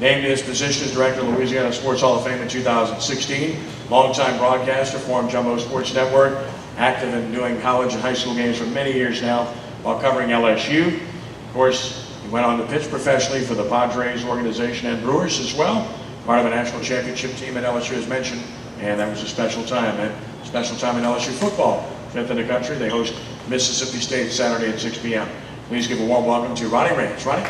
Named to his position as Director of the Louisiana Sports Hall of Fame in 2016. Longtime broadcaster, former Jumbo Sports Network, active in doing college and high school games for many years now while covering LSU. Of course, he went on to pitch professionally for the Padres organization and Brewers as well. Part of a national championship team at LSU as mentioned, and that was a special time. And special time in LSU football. 5th in the country. They host Mississippi State Saturday at 6 p.m. Please give a warm welcome to Ronnie Rantz. Ronnie?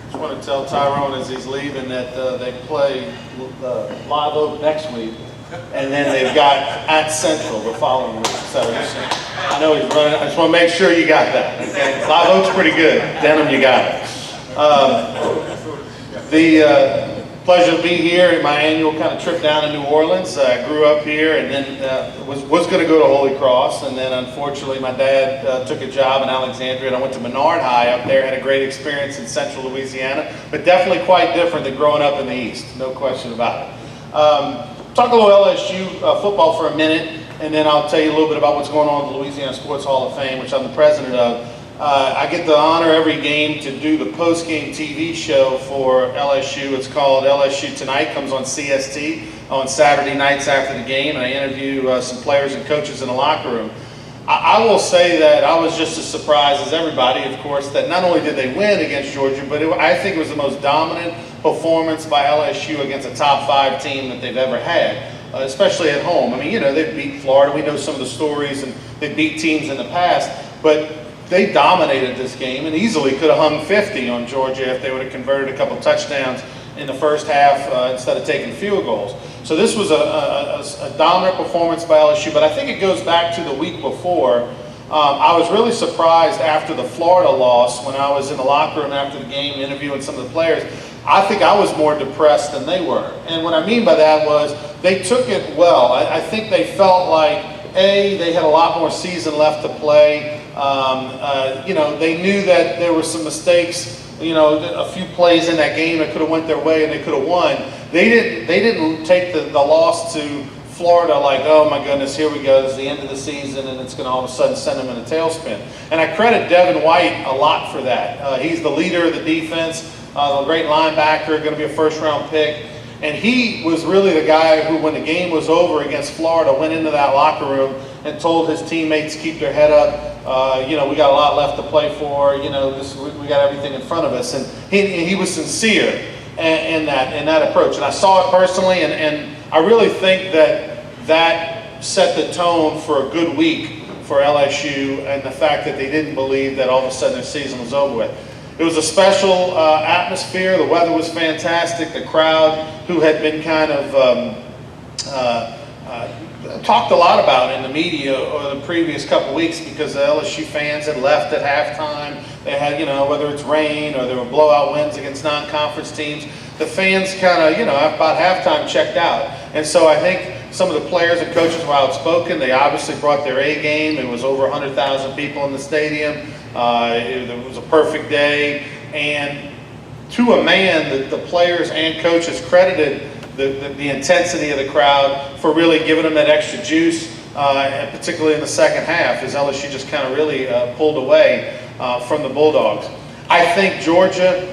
Just want to tell Tyrone as he's leaving that they play Live Oak next week, and then they've got at Central the following week. So I know he's running. I just want to make sure you got that. Okay? Live Oak's pretty good. Denham, you got it. Pleasure to be here in my annual kind of trip down to New Orleans. I grew up here and then was going to go to Holy Cross, and then unfortunately my dad took a job in Alexandria, and I went to Menard High up there. Had a great experience in central Louisiana, but definitely quite different than growing up in the East, no question about it. Talk a little LSU football for a minute, and then I'll tell you a little bit about what's going on in the Louisiana Sports Hall of Fame, which I'm the president of. I get the honor every game to do the post-game TV show for LSU. It's called LSU Tonight. Comes on CST on Saturday nights after the game, and I interview some players and coaches in the locker room. I will say that I was just as surprised as everybody, of course, that not only did they win against Georgia, but I think it was the most dominant performance by LSU against a top 5 team that they've ever had, especially at home. I mean, you know, they beat Florida. We know some of the stories, and they beat teams in the past, but they dominated this game and easily could have hung 50 on Georgia if they would have converted a couple touchdowns in the first half instead of taking field goals. So this was a dominant performance by LSU, but I think it goes back to the week before. I was really surprised after the Florida loss when I was in the locker room after the game interviewing some of the players. I think I was more depressed than they were. And what I mean by that was they took it well. I think they felt like, they had a lot more season left to play. You know, they knew that there were some mistakes, you know, a few plays in that game that could have went their way and they could have won. They didn't take the loss to Florida like, oh my goodness, here we go, this is the end of the season and it's going to all of a sudden send them in a tailspin. And I credit Devin White a lot for that. He's the leader of the defense, a great linebacker, going to be a first-round pick. And he was really the guy who, when the game was over against Florida, went into that locker room and told his teammates to keep their head up. You know, we got a lot left to play for. You know, we got everything in front of us. And he was sincere in that approach. And I saw it personally, and I really think that set the tone for a good week for LSU, and the fact that they didn't believe that all of a sudden their season was over with. It was a special atmosphere. The weather was fantastic. The crowd, who had been kind of talked a lot about in the media over the previous couple of weeks because the LSU fans had left at halftime. They had, you know, whether it's rain or there were blowout wins against non-conference teams, the fans kind of, you know, about halftime checked out. And so I think some of the players and coaches were outspoken. They obviously brought their A game. It was over 100,000 people in the stadium. It was a perfect day, and to a man, the players and coaches credited the intensity of the crowd for really giving them that extra juice, and particularly in the second half, as LSU just kind of really pulled away from the Bulldogs. I think Georgia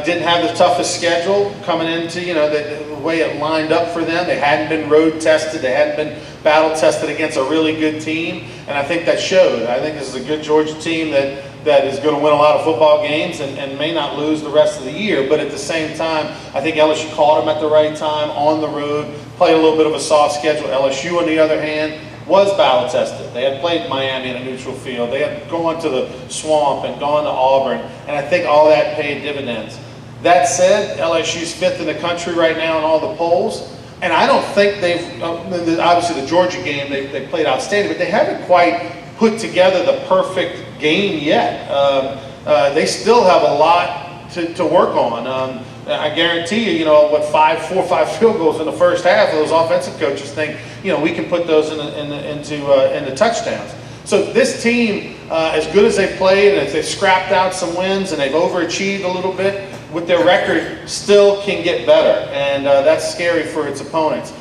didn't have the toughest schedule coming into, you know, the way it lined up for them. They hadn't been road tested. They hadn't been battle tested against a really good team, and I think that showed. I think this is a good Georgia team that is going to win a lot of football games and may not lose the rest of the year, but at the same time, I think LSU caught them at the right time on the road, played a little bit of a soft schedule. LSU, on the other hand, was battle tested. They had played Miami in a neutral field. They had gone to the Swamp and gone to Auburn, and I think all that paid dividends. That said, LSU's 5th in the country right now in all the polls, and I don't think they've, obviously the Georgia game, they played outstanding, but they haven't quite put together the perfect game yet. They still have a lot to work on. I guarantee you, you know, 4 or 5 field goals in the first half, those offensive coaches think, you know, we can put those into touchdowns. So this team, as good as they've played, and as they've scrapped out some wins and they've overachieved a little bit with their record, still can get better, and that's scary for its opponents.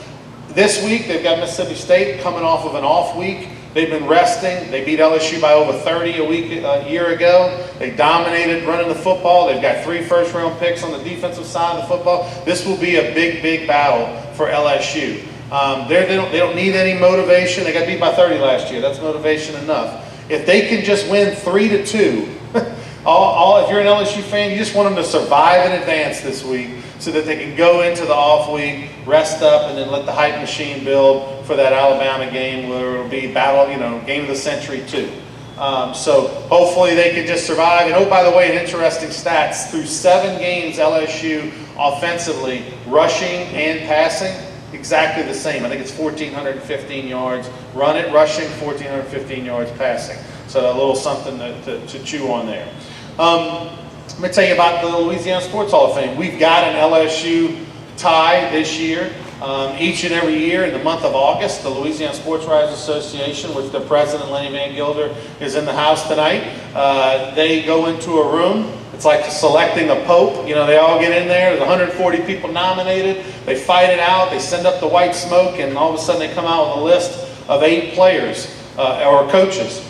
This week they've got Mississippi State coming off of an off week. They've been resting. They beat LSU by over 30 a year ago. They dominated running the football. They've got 3 first-round picks on the defensive side of the football. This will be a big, big battle for LSU. They don't need any motivation. They got beat by 30 last year. That's motivation enough. If they can just win 3-2, if you're an LSU fan, you just want them to survive in advance this week so that they can go into the off week, rest up, and then let the hype machine build for that Alabama game where it'll be battle, game of the century too. So hopefully they can just survive. And oh, by the way, an interesting stats, through 7 games, LSU offensively, rushing and passing, exactly the same. I think it's 1,415 yards. Run it, rushing, 1,415 yards passing. So a little something to chew on there. Let me tell you about the Louisiana Sports Hall of Fame. We've got an LSU tie this year. Each and every year in the month of August, the Louisiana Sports Writers Association, which the president, Lenny Van Gilder, is in the house tonight. They go into a room. It's like selecting a pope. They all get in there. There's 140 people nominated. They fight it out. They send up the white smoke, and all of a sudden they come out with a list of 8 players or coaches.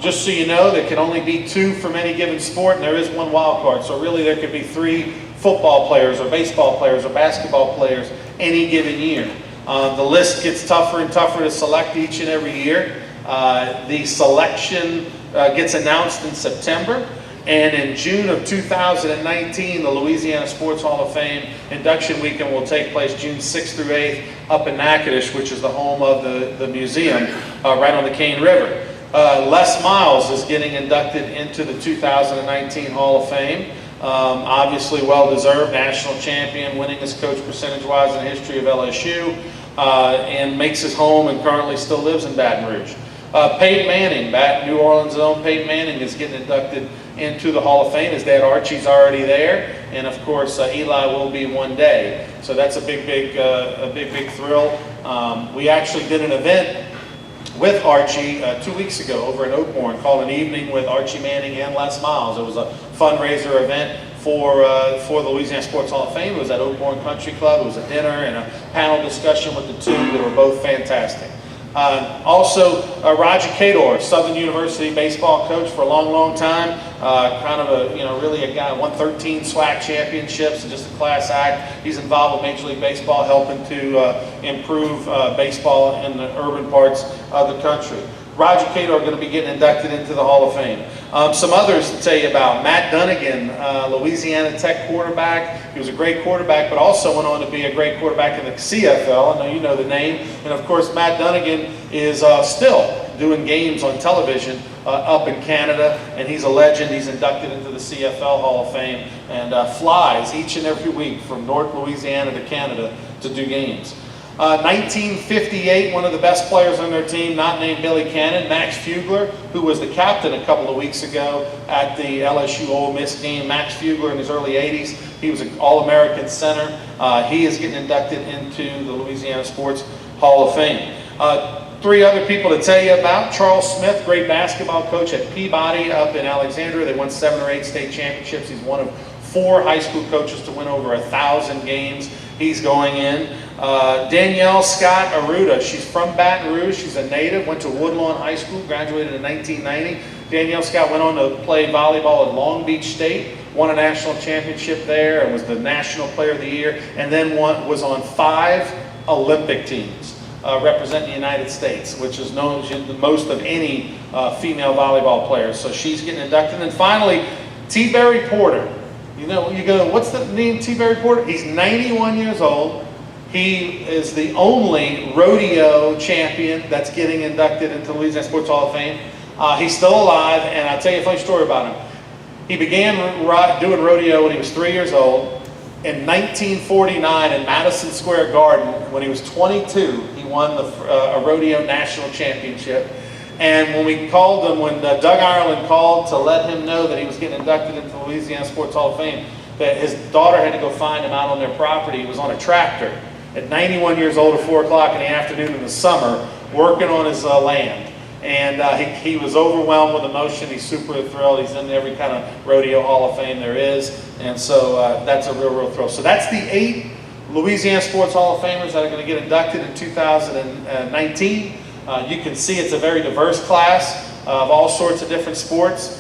Just so you know, there can only be 2 from any given sport, and there is 1 wild card. So really there could be 3 football players or baseball players or basketball players any given year. The list gets tougher and tougher to select each and every year. The selection gets announced in September. And in June of 2019, the Louisiana Sports Hall of Fame induction weekend will take place June 6th through 8th up in Natchitoches, which is the home of the museum right on the Cane River. Les Miles is getting inducted into the 2019 Hall of Fame. Obviously well-deserved, national champion, winningest coach percentage-wise in the history of LSU, and makes his home and currently still lives in Baton Rouge. Peyton Manning, New Orleans' own Peyton Manning, is getting inducted into the Hall of Fame. His dad Archie's already there, and of course Eli will be one day. So that's a big thrill. We actually did an event with Archie 2 weeks ago over in Oakbourne called An Evening with Archie Manning and Les Miles. It was a fundraiser event for the Louisiana Sports Hall of Fame. It was at Oakbourne Country Club. It was a dinner and a panel discussion with the 2 that were both fantastic. Also, Roger Cador, Southern University baseball coach for a long time. Kind of really a guy, won 13 SWAC championships and just a class act. He's involved with Major League Baseball, helping to improve baseball in the urban parts of the country. Roger Cador going to be getting inducted into the Hall of Fame. Some others to tell you about. Matt Dunnigan, Louisiana Tech quarterback. He was a great quarterback, but also went on to be a great quarterback in the CFL. I know you know the name. And of course, Matt Dunnigan is still doing games on television up in Canada, and he's a legend. He's inducted into the CFL Hall of Fame and flies each and every week from North Louisiana to Canada to do games. 1958, one of the best players on their team, not named Billy Cannon, Max Kuebler, who was the captain a couple of weeks ago at the LSU Ole Miss game. Max Kuebler in his early 80s, he was an All-American center. He is getting inducted into the Louisiana Sports Hall of Fame. 3 other people to tell you about. Charles Smith, great basketball coach at Peabody up in Alexandria. They won 7 or 8 state championships. He's one of 4 high school coaches to win over 1,000 games. He's going in. Danielle Scott Aruda, she's from Baton Rouge. She's a native, went to Woodlawn High School, graduated in 1990. Danielle Scott went on to play volleyball at Long Beach State, won a national championship there and was the National Player of the Year, and then was on 5 Olympic teams representing the United States, which is known as the most of any female volleyball players. So she's getting inducted. And finally, T. Ferry Porter. You go, what's the name, T. Ferry Porter? He's 91 years old. He is the only rodeo champion that's getting inducted into the Louisiana Sports Hall of Fame. He's still alive, and I'll tell you a funny story about him. He began doing rodeo when he was 3 years old. In 1949 in Madison Square Garden, when he was 22, he won a rodeo national championship. And when we called him, when Doug Ireland called to let him know that he was getting inducted into the Louisiana Sports Hall of Fame, that his daughter had to go find him out on their property. He was on a tractor at 91 years old at 4 o'clock in the afternoon in the summer, working on his land. And he was overwhelmed with emotion. He's super thrilled. He's in every kind of rodeo Hall of Fame there is. And so that's a real thrill. So that's the 8 Louisiana Sports Hall of Famers that are going to get inducted in 2019. You can see it's a very diverse class of all sorts of different sports.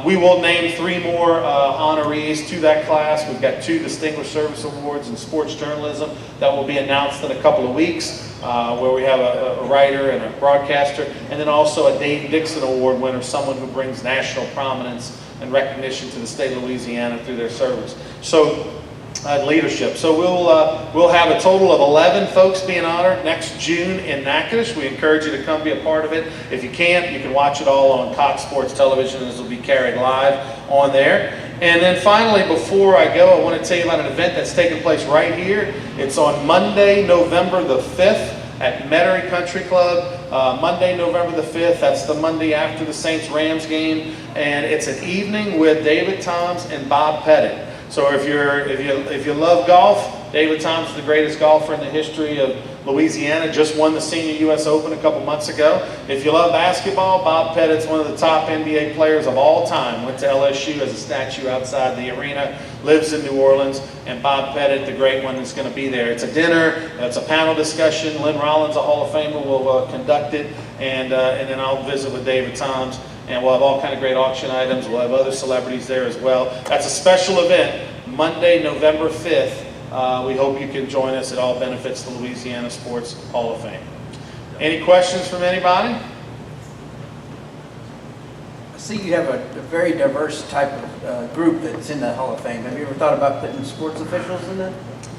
We will name 3 more honorees to that class. We've got 2 Distinguished Service Awards in sports journalism that will be announced in a couple of weeks, where we have a writer and a broadcaster, and then also a Dave Dixon Award winner, someone who brings national prominence and recognition to the state of Louisiana through their service. So, leadership. So we'll have a total of 11 folks being honored next June in Natchitoches. We encourage you to come be a part of it. If you can't, you can watch it all on Cox Sports Television. This will be carried live on there. And then finally, before I go, I want to tell you about an event that's taking place right here. It's on Monday, November the 5th at Metairie Country Club. Monday, November the 5th. That's the Monday after the Saints-Rams game. And it's an evening with David Toms and Bob Pettit. So if you love golf, David Toms is the greatest golfer in the history of Louisiana. Just won the Senior U.S. Open a couple months ago. If you love basketball, Bob Pettit's one of the top NBA players of all time. Went to LSU as a statue outside the arena. Lives in New Orleans. And Bob Pettit, the great one, is going to be there. It's a dinner. It's a panel discussion. Lynn Rollins, a Hall of Famer, will conduct it. And then I'll visit with David Toms. And we'll have all kind of great auction items. We'll have other celebrities there as well. That's a special event, Monday, November 5th. We hope you can join us. It all benefits the Louisiana Sports Hall of Fame. Any questions from anybody? I see you have a very diverse type of group that's in the Hall of Fame. Have you ever thought about putting sports officials in the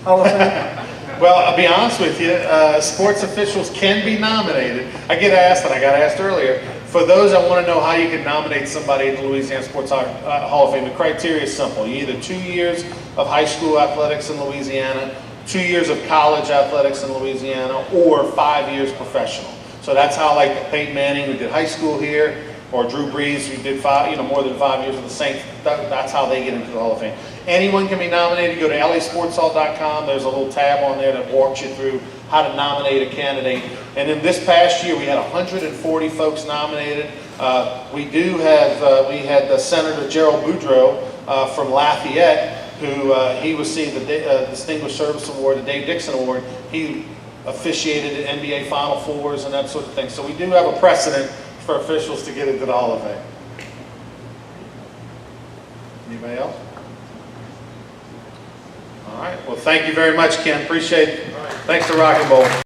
Hall of Fame? Well, I'll be honest with you. Sports officials can be nominated. I get asked, and I got asked earlier, for those that want to know how you can nominate somebody in the Louisiana Sports Hall of Fame, the criteria is simple. You either 2 years of high school athletics in Louisiana, 2 years of college athletics in Louisiana, or 5 years professional. So that's how, like Peyton Manning, who did high school here, or Drew Brees, who did more than 5 years with the Saints, that's how they get into the Hall of Fame. Anyone can be nominated. Go to lasportshall.com. There's a little tab on there that walks you through how to nominate a candidate. And then this past year, we had 140 folks nominated. We had Senator Gerald Boudreaux from Lafayette, who he received the Distinguished Service Award, the Dave Dixon Award. He officiated at NBA Final Fours and that sort of thing. So we do have a precedent for officials to get into the Hall of Fame. Anybody else? All right. Well, thank you very much, Ken. Appreciate it. Thanks to Rock and Roll.